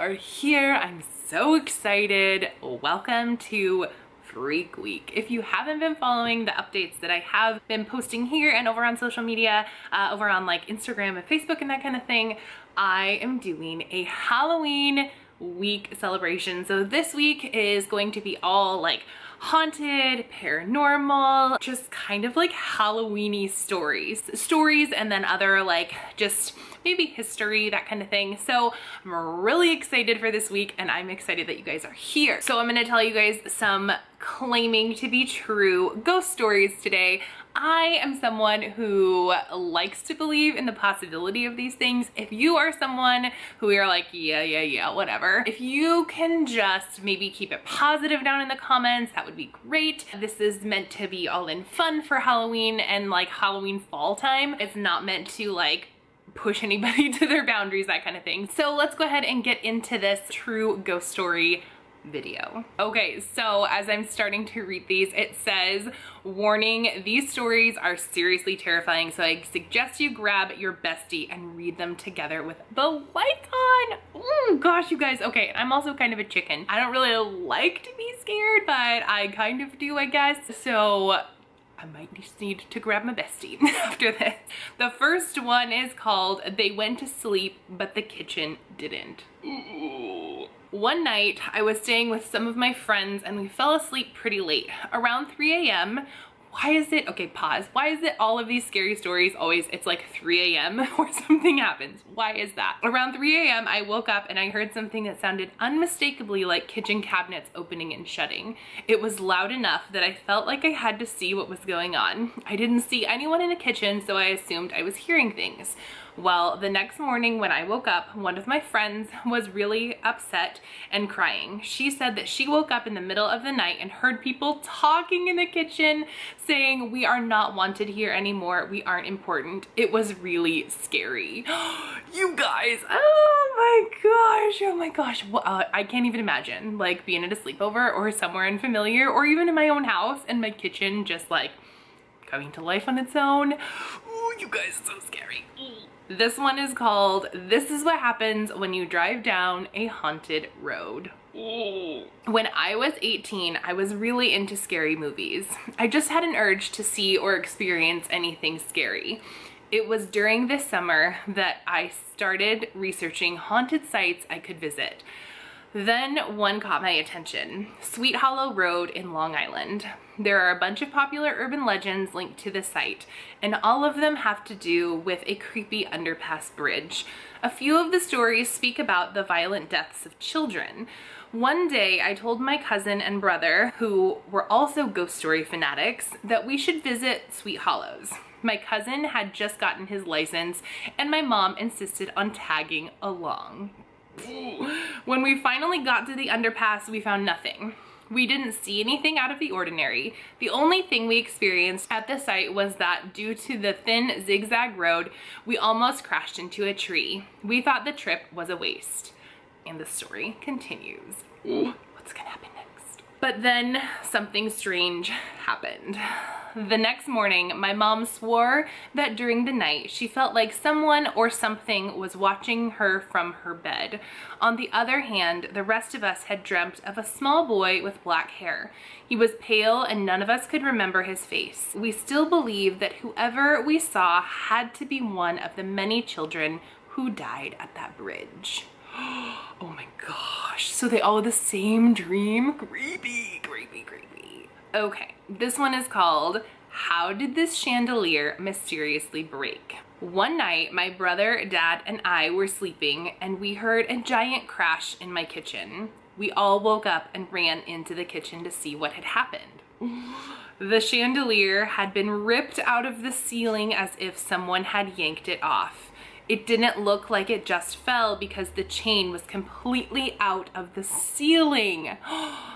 are here. I'm so excited. Welcome to Freak Week. If you haven't been following the updates that I have been posting here and over on social media, over on like Instagram and Facebook and that kind of thing, I am doing a Halloween week celebration. So this week is going to be all like haunted, paranormal, just kind of like Halloween-y stories, and then other like just maybe history, that kind of thing. So I'm really excited for this week, and I'm excited that you guys are here. So I'm gonna tell you guys some claiming to be true ghost stories today. I am someone who likes to believe in the possibility of these things. If you are someone who you're like, yeah, whatever, if you can just maybe keep it positive down in the comments, that would be great. This is meant to be all in fun for Halloween and like Halloween fall time. It's not meant to like push anybody to their boundaries, that kind of thing. So let's go ahead and get into this true ghost story video. Okay, so as I'm starting to read these, it says, warning, these stories are seriously terrifying, so I suggest you grab your bestie and read them together with the lights on. Oh gosh, you guys. Okay, I'm also kind of a chicken. I don't really like to be scared, but I kind of do, I guess. So I might just need to grab my bestie after this. The first one is called They Went to Sleep, But the Kitchen Didn't. Ooh. One night, I was staying with some of my friends and we fell asleep pretty late, around 3 a.m. Why is it, okay, pause. Why is it all of these scary stories always, it's like 3 a.m. or something happens? Why is that? Around 3 a.m. I woke up and I heard something that sounded unmistakably like kitchen cabinets opening and shutting. It was loud enough that I felt like I had to see what was going on. I didn't see anyone in the kitchen, so I assumed I was hearing things. Well, the next morning when I woke up, one of my friends was really upset and crying. She said that she woke up in the middle of the night and heard people talking in the kitchen saying, "We are not wanted here anymore. We aren't important." It was really scary. You guys, oh my gosh. Well, I can't even imagine like being at a sleepover or somewhere unfamiliar or even in my own house and my kitchen just like coming to life on its own. Ooh, you guys, it's so scary. This one is called This Is What Happens When You Drive Down a Haunted Road. Ooh. When I was 18, I was really into scary movies. I just had an urge to see or experience anything scary. It was during this summer that I started researching haunted sites I could visit. Then one caught my attention, Sweet Hollow Road in Long Island. There are a bunch of popular urban legends linked to the site, and all of them have to do with a creepy underpass bridge. A few of the stories speak about the violent deaths of children. One day I told my cousin and brother, who were also ghost story fanatics, that we should visit Sweet Hollows. My cousin had just gotten his license, and my mom insisted on tagging along. When we finally got to the underpass, we found nothing. We didn't see anything out of the ordinary. The only thing we experienced at the site was that due to the thin zigzag road, we almost crashed into a tree. We thought the trip was a waste. And the story continues. What's gonna happen next? But then something strange happened. The next morning, my mom swore that during the night she felt like someone or something was watching her from her bed. On the other hand, the rest of us had dreamt of a small boy with black hair. He was pale and none of us could remember his face. We still believe that whoever we saw had to be one of the many children who died at that bridge. Oh my gosh, so they all had the same dream? Creepy, creepy, creepy. Okay, this one is called How Did This Chandelier Mysteriously Break? One night, my brother, dad, and I were sleeping and we heard a giant crash in my kitchen. We all woke up and ran into the kitchen to see what had happened. The chandelier had been ripped out of the ceiling as if someone had yanked it off. It didn't look like it just fell because the chain was completely out of the ceiling.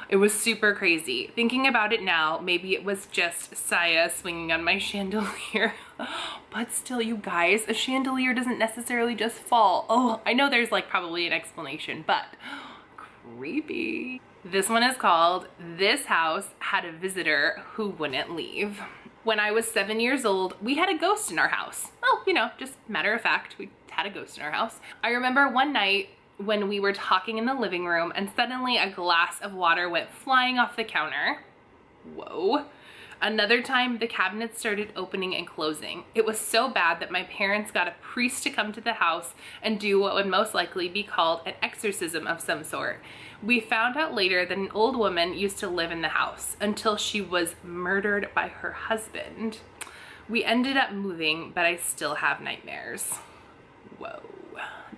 It was super crazy. Thinking about it now, maybe it was just Saya swinging on my chandelier. But still, you guys, a chandelier doesn't necessarily just fall. Oh, I know there's like probably an explanation, but creepy. This one is called This House Had a Visitor Who Wouldn't Leave. When I was 7 years old, we had a ghost in our house. Well, you know, just matter of fact, we had a ghost in our house. I remember one night when we were talking in the living room and suddenly a glass of water went flying off the counter. Whoa. Another time, the cabinets started opening and closing. It was so bad that my parents got a priest to come to the house and do what would most likely be called an exorcism of some sort. We found out later that an old woman used to live in the house until she was murdered by her husband. We ended up moving, but I still have nightmares. Whoa,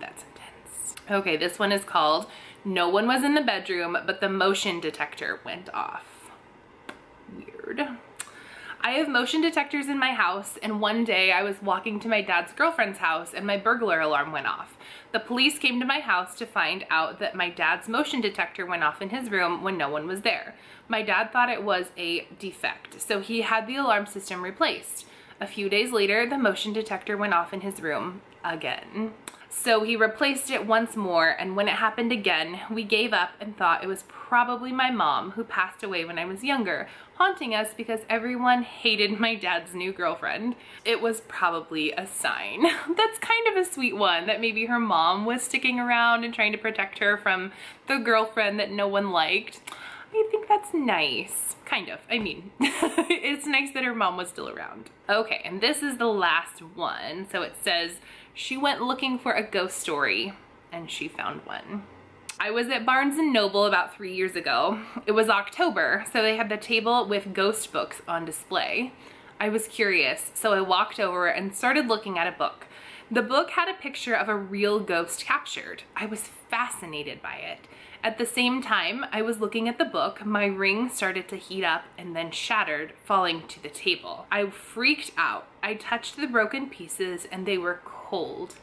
that's intense. Okay, this one is called No One Was in the Bedroom, but the motion detector went off. Weird. I have motion detectors in my house, and one day I was walking to my dad's girlfriend's house and my burglar alarm went off. The police came to my house to find out that my dad's motion detector went off in his room when no one was there. My dad thought it was a defect, so he had the alarm system replaced. A few days later, the motion detector went off in his room again. So he replaced it once more, and when it happened again, we gave up and thought it was probably my mom, who passed away when I was younger, haunting us because everyone hated my dad's new girlfriend. It was probably a sign. That's kind of a sweet one, that maybe her mom was sticking around and trying to protect her from the girlfriend that no one liked. I think that's nice. Kind of. I mean, it's nice that her mom was still around. Okay, and this is the last one. So it says, she went looking for a ghost story and she found one. I was at Barnes & Noble about 3 years ago. It was October, so they had the table with ghost books on display. I was curious, so I walked over and started looking at a book. The book had a picture of a real ghost captured. I was fascinated by it. At the same time I was looking at the book, my ring started to heat up and then shattered, falling to the table. I freaked out. I touched the broken pieces and they were cold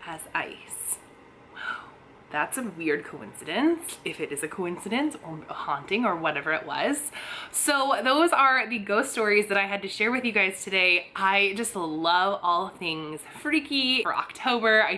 as ice. That's a weird coincidence, if it is a coincidence or a haunting or whatever it was. So those are the ghost stories that I had to share with you guys today. I just love all things freaky for October. I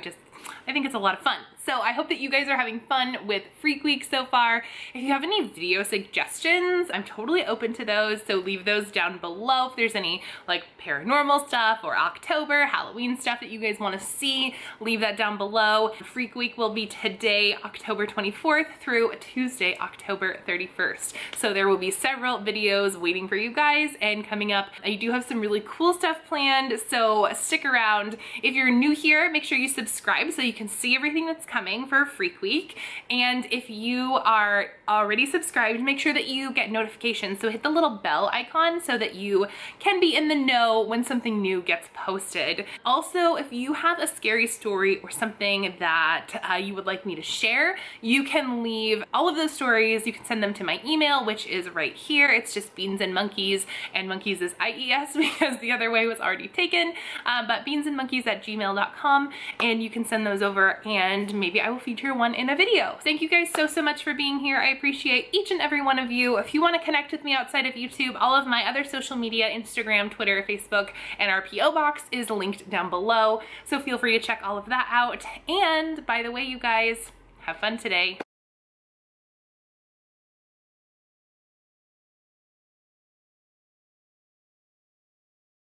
think it's a lot of fun. So I hope that you guys are having fun with Freak Week so far. If you have any video suggestions, I'm totally open to those. So leave those down below if there's any like paranormal stuff or October, Halloween stuff that you guys want to see. Leave that down below. Freak Week will be today, October 24th through Tuesday, October 31st. So there will be several videos waiting for you guys and coming up. I do have some really cool stuff planned, so stick around. If you're new here, make sure you subscribe so you can see everything that's coming for Freak Week. And if you are already subscribed, make sure that you get notifications. So hit the little bell icon so that you can be in the know when something new gets posted. Also, if you have a scary story or something that you would like me to share, you can leave all of those stories. You can send them to my email, which is right here. It's just Beans and Monkeys, and Monkeys is IES because the other way was already taken. But beansandmonkeys@gmail.com, and you can send those over and maybe I will feature one in a video. Thank you guys so much for being here. I appreciate each and every one of you. If you want to connect with me outside of YouTube, all of my other social media, Instagram, Twitter, Facebook, and our PO box is linked down below. So feel free to check all of that out. And by the way, you guys, have fun today.